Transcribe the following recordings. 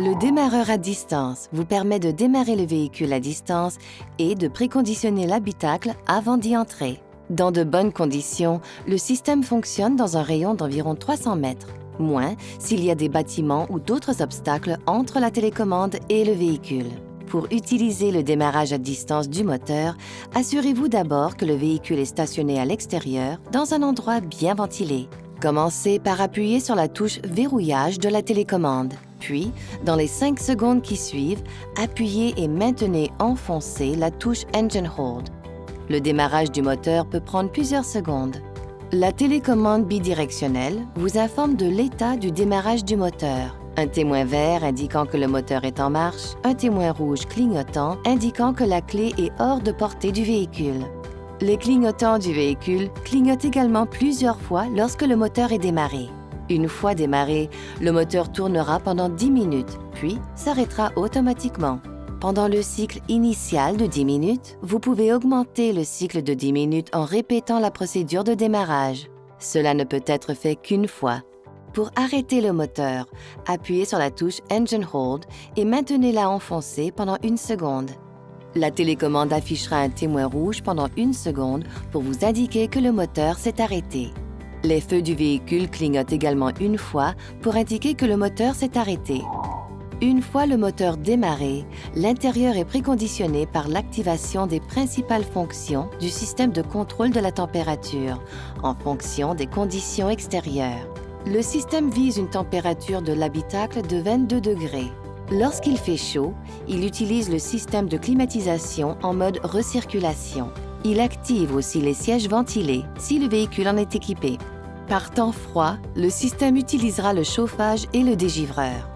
Le démarreur à distance vous permet de démarrer le véhicule à distance et de préconditionner l'habitacle avant d'y entrer. Dans de bonnes conditions, le système fonctionne dans un rayon d'environ 300 mètres, moins s'il y a des bâtiments ou d'autres obstacles entre la télécommande et le véhicule. Pour utiliser le démarrage à distance du moteur, assurez-vous d'abord que le véhicule est stationné à l'extérieur, dans un endroit bien ventilé. Commencez par appuyer sur la touche « Verrouillage » de la télécommande. Puis, dans les 5 secondes qui suivent, appuyez et maintenez enfoncée la touche « Engine Hold ». Le démarrage du moteur peut prendre plusieurs secondes. La télécommande bidirectionnelle vous informe de l'état du démarrage du moteur. Un témoin vert indiquant que le moteur est en marche, un témoin rouge clignotant indiquant que la clé est hors de portée du véhicule. Les clignotants du véhicule clignotent également plusieurs fois lorsque le moteur est démarré. Une fois démarré, le moteur tournera pendant 10 minutes, puis s'arrêtera automatiquement. Pendant le cycle initial de 10 minutes, vous pouvez augmenter le cycle de 10 minutes en répétant la procédure de démarrage. Cela ne peut être fait qu'une fois. Pour arrêter le moteur, appuyez sur la touche Engine Hold et maintenez-la enfoncée pendant 1 seconde. La télécommande affichera un témoin rouge pendant 1 seconde pour vous indiquer que le moteur s'est arrêté. Les feux du véhicule clignotent également 1 fois pour indiquer que le moteur s'est arrêté. Une fois le moteur démarré, l'intérieur est préconditionné par l'activation des principales fonctions du système de contrôle de la température en fonction des conditions extérieures. Le système vise une température de l'habitacle de 22 degrés. Lorsqu'il fait chaud, il utilise le système de climatisation en mode recirculation. Il active aussi les sièges ventilés si le véhicule en est équipé. Par temps froid, le système utilisera le chauffage et le dégivreur.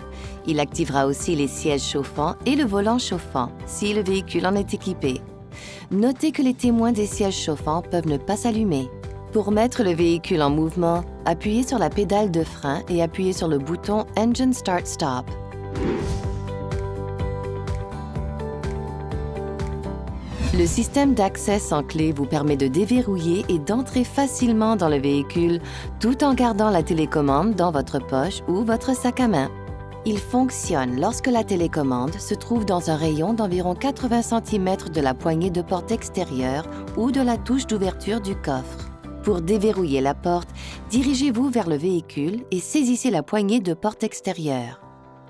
Il activera aussi les sièges chauffants et le volant chauffant si le véhicule en est équipé. Notez que les témoins des sièges chauffants peuvent ne pas s'allumer. Pour mettre le véhicule en mouvement, appuyez sur la pédale de frein et appuyez sur le bouton Engine Start Stop. Le système d'accès sans clé vous permet de déverrouiller et d'entrer facilement dans le véhicule tout en gardant la télécommande dans votre poche ou votre sac à main. Il fonctionne lorsque la télécommande se trouve dans un rayon d'environ 80 cm de la poignée de porte extérieure ou de la touche d'ouverture du coffre. Pour déverrouiller la porte, dirigez-vous vers le véhicule et saisissez la poignée de porte extérieure.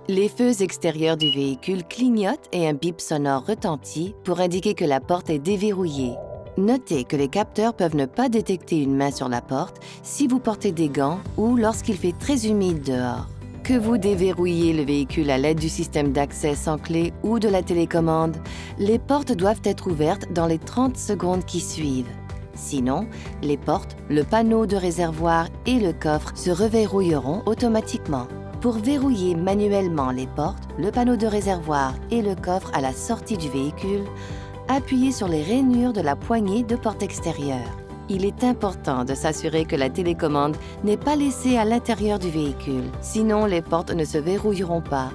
Les feux extérieurs du véhicule clignotent et un bip sonore retentit pour indiquer que la porte est déverrouillée. Notez que les capteurs peuvent ne pas détecter une main sur la porte si vous portez des gants ou lorsqu'il fait très humide dehors. Que vous déverrouillez le véhicule à l'aide du système d'accès sans clé ou de la télécommande, les portes doivent être ouvertes dans les 30 secondes qui suivent. Sinon, les portes, le panneau de réservoir et le coffre se reverrouilleront automatiquement. Pour verrouiller manuellement les portes, le panneau de réservoir et le coffre à la sortie du véhicule, appuyez sur les rainures de la poignée de porte extérieure. Il est important de s'assurer que la télécommande n'est pas laissée à l'intérieur du véhicule, sinon les portes ne se verrouilleront pas.